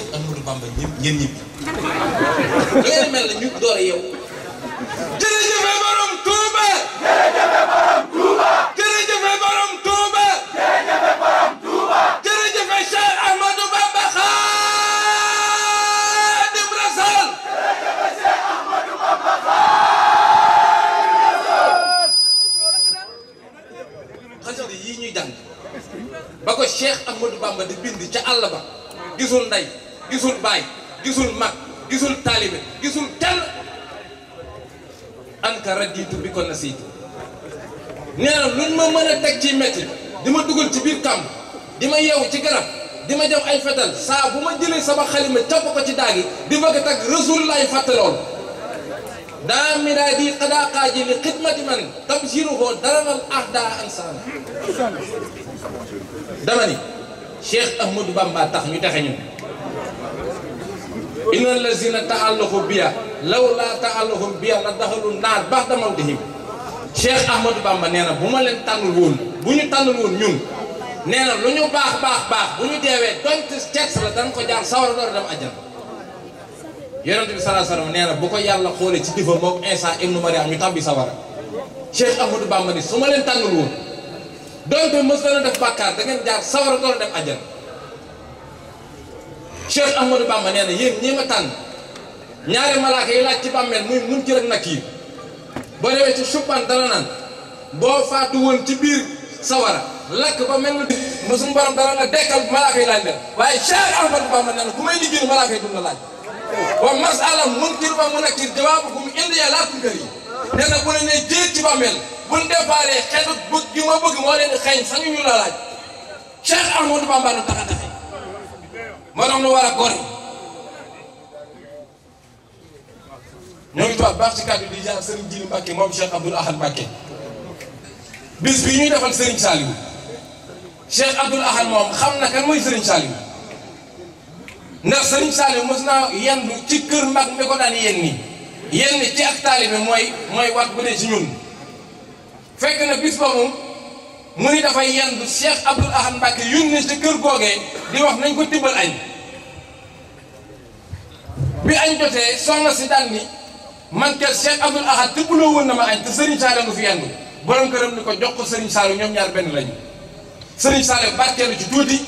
Ahmadou Bamba ñëpp ngeen ñibbi ngeen mel na ñu door a yow jërëjëf borom Touba jërëjëf borom Touba jërëjëf Cheikh Ahmadou Bamba Khadim Rasoul xasida yi ñuy jàng ba ko Cheikh Ahmadou Bamba di bind ca àll ba gisul ndey gisul baay gisul mag gisul taalibe gisul kenn anka raditu bi ko nasiitu nee na luñ ma mën a teg ci métti di ma dugal ci biir kàmb di ma yeewu ci garab di ma jam ay fetal saa bu ma jëlee sama xalima capp ko ci daagi di bëgg a tag Rasulullaay fàtte lool daa miraa di xadaa xaaji li xidmati man tabsiruhu daranal ahda ansana dama ni Cheikh Ahmadou Bamba tax ñu texe ñun inna lazina ta'allahu biya law la ta'allahu biya la daxalu naar ba'da mawtihim Cheikh Ahmadou Bamba nee na bu ma leen tànnul woon bu ñu tànnul woon ñun nee na lu ñu baax bu ñu deewee donte ceeb la dañ ko jaar sawara door a dem àjjana yonent bi sallallahu alayhi wasallam nee na bu ko yàlla xoolee ci difa moom Isa ibnu Maryam ñu tàbbi sawara Cheikh Ahmadou Bamba ni su ma leen tànnul woon donte mos na def bàkkaar da ngeen jaar sawara door a dem àjjana Cheikh Ahmadou Bamba nee na yéen ñii ma tànn ñaari malaaka yi laaj ci bàmmeel muy Munkar ak Nakiir boo demee ci suppaan dana naan boo faatu woon ci biir sawara lakk ba mel na ma suñu borom dana la dekkal malaaka yi laaj leen waaye Cheikh Ahmadou Bamba nee na ku may liggéey malaaka yi duñ la laaj wa masala Munkar ba Nakiir jawaabukum indiya laa tunkar yi nee na bu ne nee jéeg ci bàmmeel buñ déparé xeetu bëgg gi ma bëgg moo leen di xeeñ sañu ñu la laaj Cheikh Ahmadou Bamba nu tax a taxe moo tax nu war a góor ñoo ngi toog baax ci kàddu di jaar Serigne Djili Mbacke moom Cheikh Abdoul Ahad Mbacke bis bi ñuy defal Serigne Saliou Cheikh Abdoul Ahad moom xam na kan mooy Serigne Saliou ndax Serigne Saliou mos naa yendu ci kër mag mi ko daan yenni ci ak taalibe mooy wat bu dee ci ñun fekk na bis boobu mu ni dafay yendu Cheikh Abdoul Ahad Mbacke yónni ci kër googee di wax nañ ko tibbal añ bi añ jotee soxna si daan ni man kat Cheikh Abdoul Ahad tibbaloo woon na ma añ te Serigne Saliou nga fi yendu borom këram ni ko jox ko Serigne Saliou ñoom ñaar benn lañu Serigne Saliou barkeelu ci tuuti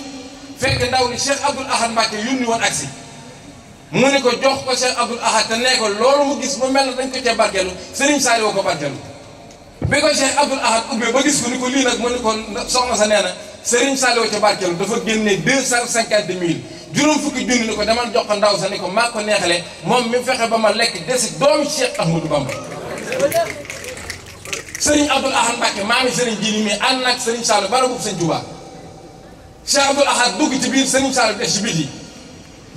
fekk ndaw ni Cheikh Abdoul Ahad Mbacke yónni woon agsi mu ni ko jox ko Cheikh Abdoul Ahad te nee ko loolu mu gis mu mel na dañ ko cee barkeelu Serigne Saliou ko barkeelu bi ko Cheikh Abdoul Ahad ubbee ba gis ko ni ko lii nag mu ni ko soxna sa nee na Serigne Saliou ca barkeelu dafa génnee 250 000 juróom fukki junni ni ko demal jox ko ndaw sa ni ko maa ko neexale moom mi fexe ba ma lekk desi doomu Cheikh Ahmadou Bamba Serigne Abdoul Ahad Mbacke maami Serigne Djili mi ànd nag Serigne Saliou bara boobu Serigne Touba Cheikh Abdoul Ahad dugg ci biir Serigne Saliou def ci biti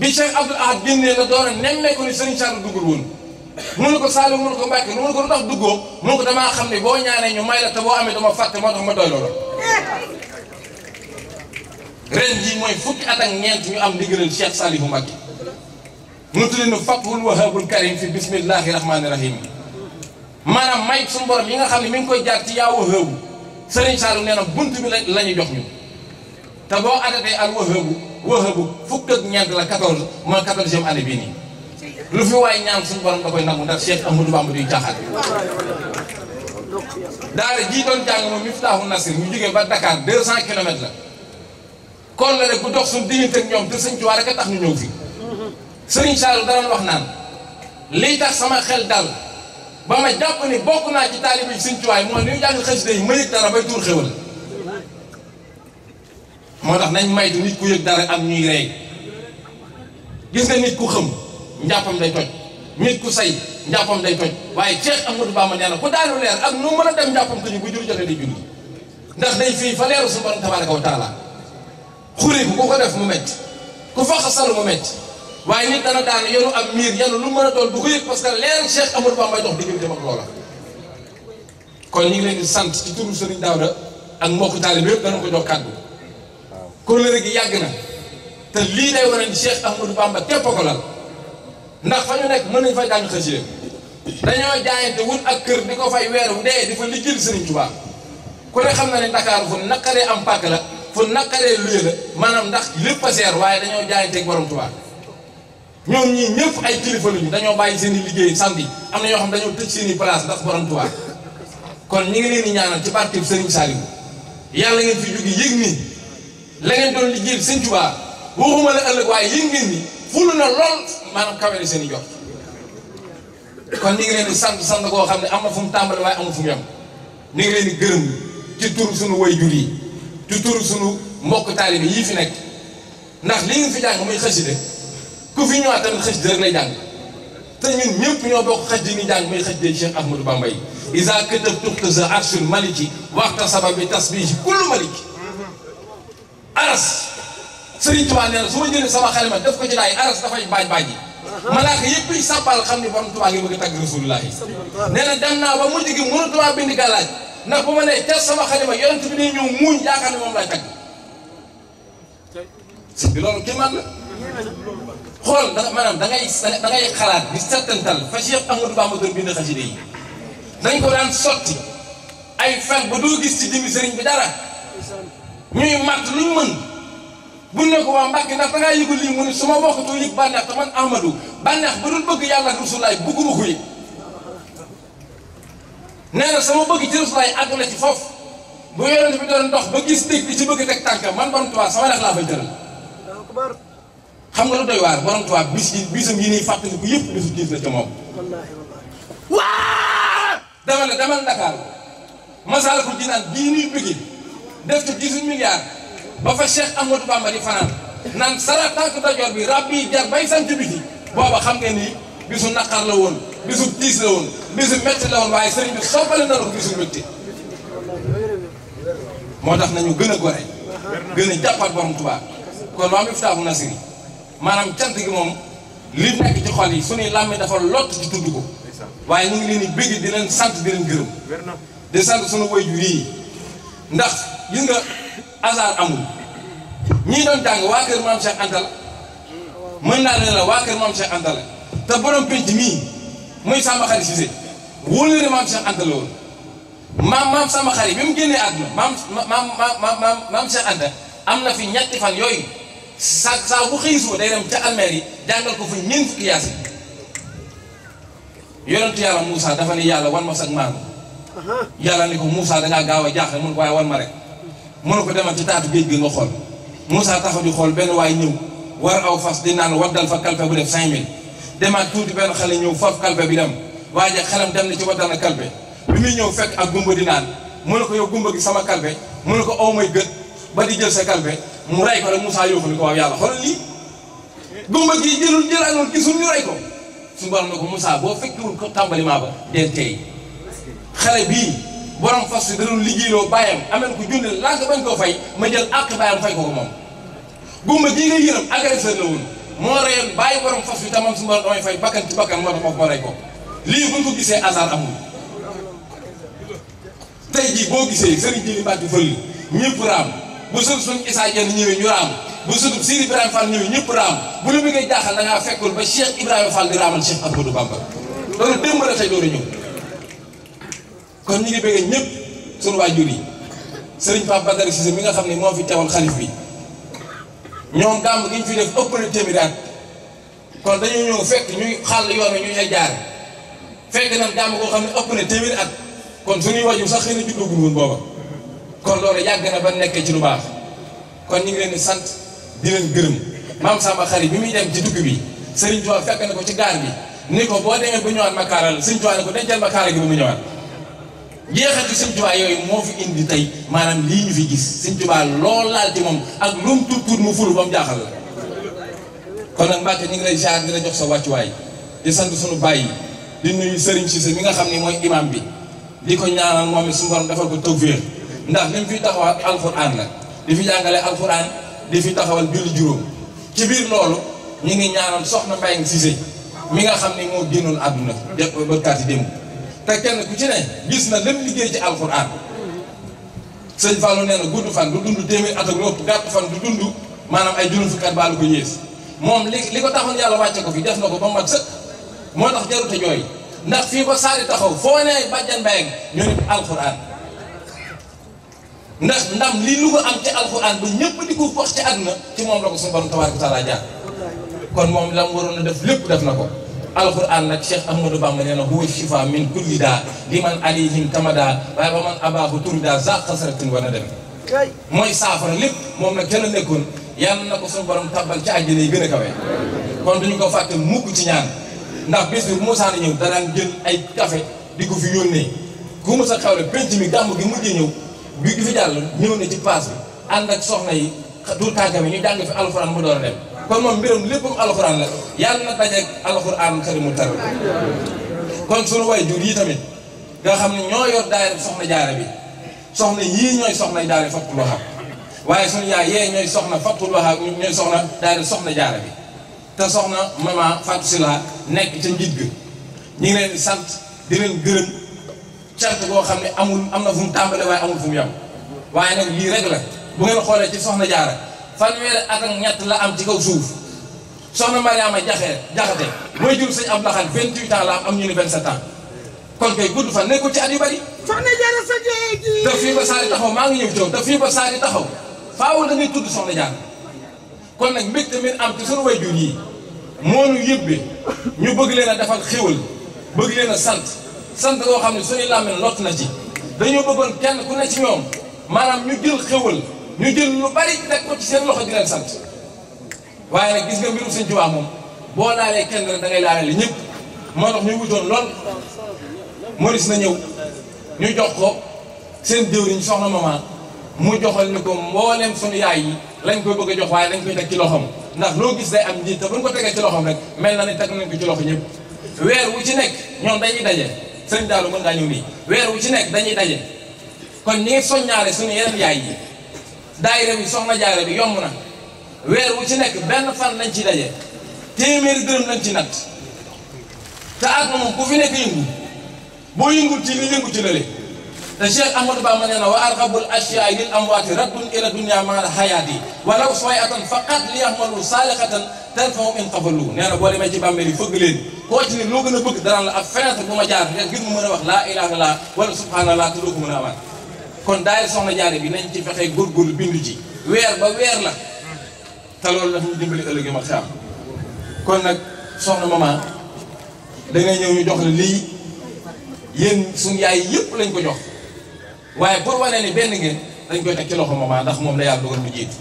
bi Cheikh Abdoul Ahad génnee la door a nemmee ko ni Serigne Saliou duggul woon mu ne ko Saliou mu ne ko Mbacke mu ne ko lu tax duggoo mu ne ko damaa xam ne boo ñaanee ñu may la te boo amee dama fàtte moo tax ma doy loolu ren jii mooy fukki at ak ñeent ñu am ndigalal Cheikh Saliou Mbacke mu tudd na Fathul Wahabul Karim fi bismillahi rahmani rahim maanaam may suñu borom yi nga xam ne mi ngi koy jaar ci yaa Wahabu Serigne Saliou nee na bunt bi la ñu jox ñu te boo adatee al Wahabu fukk ak ñeent la 14 mooy 14e année bii nii lu fi waay ñaan suñu borom da koy nangu ndax Cheikh Ahmadou Bamba duy caaxaan daara jii doon jàng moom Miftaahu Nasir ñu jógee ba Dakar 200 kilomètres la kon la rek bu dox suñu diggante ak ñoom te Sëñ Tuubaa rek a tax ñu ñëw fi Serigne Saliou dara wax naan lii tax sama xel dal ba ma jàpp ni bokk naa ci taalibe yi Sëñ Tuubaa mooy ñu jàng xasida yi ma yëg dara bay tuur xéwal moo tax nañ maytu nit ku yëg dara am ñuy rey gis nga nit ku xëm njàppam day toj nit ku say njàppam day toj waaye Cheikh Ahmadou Bamba nee na ku daanu leer ak nu mën a dem njàppam ko ñu bu jur jotee day julli ndax day fii fa leeru su borom tabaaraka wa taala xuri ku ko def mu metti ku fa xasalu mu metti waaye nit dana daan yenu am miir yenu lu mën a doon bu ko yëg parce que leer Cheikh Ahmadou Bamba dox diggante ak loola kon ñu ngi leen di sant ci turu Serigne Daouda ak mbokk taalibe yëpp dana ko jox kàddu kóllëre gi yàgg na te lii day wane ni Cheikh Ahmadou Bamba képp ko lal ndax fa ñu nekk mën nañ fay jàng xasida dañoo jaayante wut ak kër di ko fay weer wu dee di fa liggéeyal Serigne Touba ku ne xam na ne Dakar fu naqaree am pàkk la fu naqaree luye la maanaam ndax lépp a seer waaye dañoo jaayanteeg borom Touba ñoom ñii ñëpp ay kilifa lañu dañoo bàyyi seen i liggéey samedi am na ñoo xam dañoo tëj seen i place ndax borom Tuubaa kon ñi ngi leen di ñaanal ci barkeb Serigne Saliou yàlla ngeen fi jóge yëg ni la ngeen doon liggéeyal Sëñ Tuubaa waxuma la ëllëg waaye yëg ngeen ni fulu na lool maanaam kawele seen i jox kon ñi ngi leen di sant koo xam ne am na fu mu tàmbali waaye amul fu mu yem ñi ngi leen di gërëm ci turu sunu waajur yi ci turu sunu mbokk taalibe yii fi nekk ndax li ngeen fi jàng muy xasida ku fi ñëwaat tamit xasida rek lay jàng te ñun ñëpp ñoo bokk xasida ni jàng muy xasida Cheikh Ahmadou Bamba yi isa këtëb tuxtasa arsul maliki waxta sababi tasbih kullu maliki aras Sëriñ Tuubaa nee na su ma jëlee sama xalima def ko ci daay aras dafay baaj yi malaaka yëpp yi sàppal xam ni borom Tuubaa ngi bëgg a tagg Rasulullah yi nee na dem naa ba mujj gi mënu Tuubaa bindi gàllaaj ndax bu ma nee ca sama xalima yonent bi day ñëw muuñ yaakaar ne moom lay tagg si bi loolu kii man la xool da maanaam da ngay xalaat di settantal fa Cheikh Ahmadou Bamba doon bind xasida yi dañ ko daan sotti ay fel ba doo gis ci jëmmi sëriñ bi dara ñuy matt luñ mën buñ ne ko waa Mbàkke ndax da ngaa yëgul lii mu ne su ma bokkatoo yëg bànneex te man Ahmadou bànneex ba dul bëgg yàlla ak Rasulaay bëgguma ko yëg nee na sama bëgg ci Rasulaay àgg na ci foofu bu yonent bi doon dox ba gis dégg di ci bëgg teg tànkam man borom Tuubaa sama lex laa fay tëral xam nga lu doy waar borom Tuubaa bisam yi nii fàttaliku yëpp bisu tiis la ca moom waa demal Dakar Masaalikul Jinaan bii ñuy bëgg def ci 18 milliards ba fa Cheikh Ahmadou Bamba di fanaan naan sara tànk dajoor bi rab yi jar bay sant biti booba xam ngeen ni bisu naqar la woon bisu tiis la woon bisu métti la woon waaye sëriñ bi soppale na la ko bisu métti moo tax nañu gën a gore gën a jàppaat borom Tuubaa kon waa Miftahul Nasri maanaam cant gi moom li nekk ci xol yi suñuy làmmi dafa lott ci tudd ko waaye ñu ngi leen di bëgg di leen sant di leen gërëm di sant suñu waajur yi ndax gis nga hasard amul ñii doon jàng waa kër maam Cheikh Anta la mën naa leen la waa kër maam Cheikh Anta la te borom penc mii muy Samba Xari Cissé wóolu ne maam Cheikh Anta la woon maam Samba Xari bi mu génnee àdduna maam Cheikh Anta am na fi ñetti fan yooyu saa bu xëy suba day dem ca almeer yi jàngal ko fa ñeent fukki yaasi yonentu yàlla Moussa dafa ne yàlla wan ma sag maanu yàlla ni ko Moussa dangaa gaaw a jaaxle mun ko waaye wan ma rek mënu ko demal ci taatu géej gi nga xool Moussa taxaw di xool benn waay ñëw war aw fas di naan waddal fa kalpe bu def 5000 demaat tuuti benn xale ñëw foofu kalpe bi dem waaye xelam dem na ci waddal na kalpe bi muy ñëw fekk ak gumba di naan mu ne ko yow gumba gi sama kalpe mu ne ko aw may gët ba di jël sa kalpe mu rey ko rek Moussa yóbbu ni ko waaw yàlla xoolal lii gumba gi jëlaanoon gisul ñu rey ko suñu borom ne ko Moussa boo fekkiwul ko tàmbaliment ba del tey xale bii borom fas yi da doon liggéeyloo bàyyam ameen ko junne lànk bañ koo fay ma jël àq bàyyam fay ko ko moom gumba gii nga yërëm agresseur la woon moo reyoon bàyyi borom fas yi tamam suñu borom damay fay bakkan ci bakkan moo tax ma rey ko lii buñ ko gisee hasard amul tey jii boo gisee sëriñ ji li mbàtti fël ñëpp raam bu sëb suñ Issa Diène ñëwee ñu raam bu sëtub Sidi Ibrahima Fall ñëwee ñëpp raam bu la bëggee jaaxal da ngaa fekkul ba Cheikh Ibrahima Fall di raamal Cheikh Ahmadou Bamba loolu démb la tey dooru ñëw kon ñu ngi bëggee ñëpp suñu waajur yi sëriñ Pape Badara Cissé mi nga xam ne moo fi teewal xalif bi ñoom gàmb gi ñu fi def ëpp na téeméeri at kon dañoo ñëw fekk ñuy xàll yoon wi ñu ay jaar fekk nag gàmb koo xam ne ëpp na téeméeri at kon suñuy waajur sax xëy na juddagul woon booba kon loolu yàgg na ba nekkee ci lu baax kon ñu ngi leen di sant di leen gërëm maam Samba Xari bi muy dem ci dugg bi Serigne Touba fekk na ko ci gaar bi ni ko boo demee ba ñëwaat makaaral Serigne Touba ne ko dencal makaara gi ba mu ñëwaat jeexati Serigne Touba yooyu moo fi indi tey maanaam lii ñu fi gis Serigne Touba lool laal ci moom ak lu mu tuut mu fulu ba mu jaaxal la kon nag Mbacke ñu ngi lay jaar di la jox sa wàccuwaay di sant suñu bàyyi di nuyu Serigne Cissé mi nga xam ne mooy imam bi di ko ñaanal moom it suñu borom defal ko tawfeex ndax li mu fi taxawal alxuraan la di fi jàngale alxuraan di fi taxawal julli juróom ci biir loolu ñu ngi ñaanal soxna Mbaye Cissé mi nga xam ne moo génnoon àdduna def bërkaati démb te kenn ku ci ne gis na lépp liggéey ci alxuraan sëñ Fallou nee na gudd fan du dund téeméer at ak lu ëpp gàtt fan du dund maanaam ay juróom fukki at baalu ko yées moom li ko taxoon yàlla wàcce ko fi def na ko ba mat sëkk moo tax jarute jooy ndax fii ba saali taxaw foo ne bàjjan Mbaye ñu ne alxuraan ndax ndam lii lu ko am ci alxuraan ba ñëpp di ko wax ci àdduna ci moom la ko suñu borom tabaaraka taala jaar kon moom la mu waroon a def lépp def na ko alquran nag Cheikh Ahmadou Bamba nee na huwa shifa min kulli daa liman alayhim tamada waaye ba man abaahu turida za xasratin war na dem mooy saafara lépp moom nag ca la nekkoon yàlla na ko suñu borom tabbal ci àjjana yi gën a kawe kon duñu ko fàtte mukk ci ñaan ndax bés bi bu Moussa ñëw danaan jël ay café di ko fi yónnee ku mu sa xewle penc mi gàmm gi mujjee ñëw bi gi fi jàll ñëw na ci paas bi ànd ak soxna yi du tànka bi ñu jàng fi alxuraan mu door a dem kon moom mbiram léppam alxuraan la yàlla na dajeeg alxuraan karimu tar kon suñu way jur yi tamit nga xam ne ñoo yor daayira soxna jaara bi soxna yii ñooy soxna daayira Fathul Wahab waaye suñu yaay yee ñooy soxna Fathul Wahab ñooy soxna daayira soxna jaara bi te soxna mama Fatou Sylla nekk ca njiit ga ñu ngi leen di sant di leen gërëm cant boo xam ne am na fu mu tàmbale waaye amul fu mu yem waaye nag lii rek la bu ngeen xoolee ci soxna jaara fanweeri at ak ñett la am ci kaw suuf soxna Mariama Jaxate mooy jur sëñ Abdou Lahad 28 ans la am ñu ni 27 ans kon kay gudd fan nekkul ci at yu bari soxna jaara sa géej te fii ba saari taxaw maa ngi ñëw ci te fii ba saari taxaw faaw da ngay tudd soxna jaara kon nag mbégte mi am ci sunu wayjur yi moo nu yëbbe ñu bëgg leen a defal xéwal bëgg leen a sant koo xam ne suñu làmmiñ lott na ci dañoo bëggoon kenn ku ne ci ñoom maanaam ñu jël xéwal ñu jël lu bari teg ko ci seen loxo di leen sant waaye nag gis nga mbirum Sëñ Tuubaa moom boo laalee kenn rek da ngay laale ñëpp moo tax ñu wutoon lool Maurice na ñëw ñu jox ko seen jëwriñ soxna maman mu joxal ni ko mboolem suñu yaay yi lañ koy bëgg a jox waaye dañ koy teg ci loxoom ndax loo gis day am njiit te buñ ko tegee ci loxoom rek mel na ne teg nañ ko ci loxo ñëpp weer wu ci nekk ñoom dañuy daje sëñ Daalu mën ngaa ñëw nii weer wu ci nekk dañuy daje kon ñi ngi soññaale suñu yeneen yaay yi daayira bi soxna jaara bi yomb na weer wu ci nekk benn fan lañ ci daje téeméeri dërëm lañ ci natt te at moom ku fi nekk yëngu boo yëngul ci li yëngu ci lële te Cheikh Ahmadou Bamba nee na wa arxabul ashyaa lil amwaati raddun ila dunya ma hayaati walaw swayatan faqat li yahmalu saalixatan tarfahum in qabalu nee na boo demee ci bàmmeel yi fëgg leen koo ci ne loo gën a bëgg dara la ak fenêtre bu ma jaar ngir mu mën a wax laa ilaaha illallaah wala subhaanallaa te doo ko mën a amaat kon daayira soxna jaare bi nañ ci fexee góorgóorlu bindu ci weer ba weer la te loolu daf ñu dimbali ëllëg ma xam kon nag soxna maman da ngay ñëw ñu jox la lii yéen suñu yaay yëpp lañ ko jox waaye pour wane ni benn ngeen dañ koy teg ci loxo maman ndax moom la yàlla dogal mu jiitu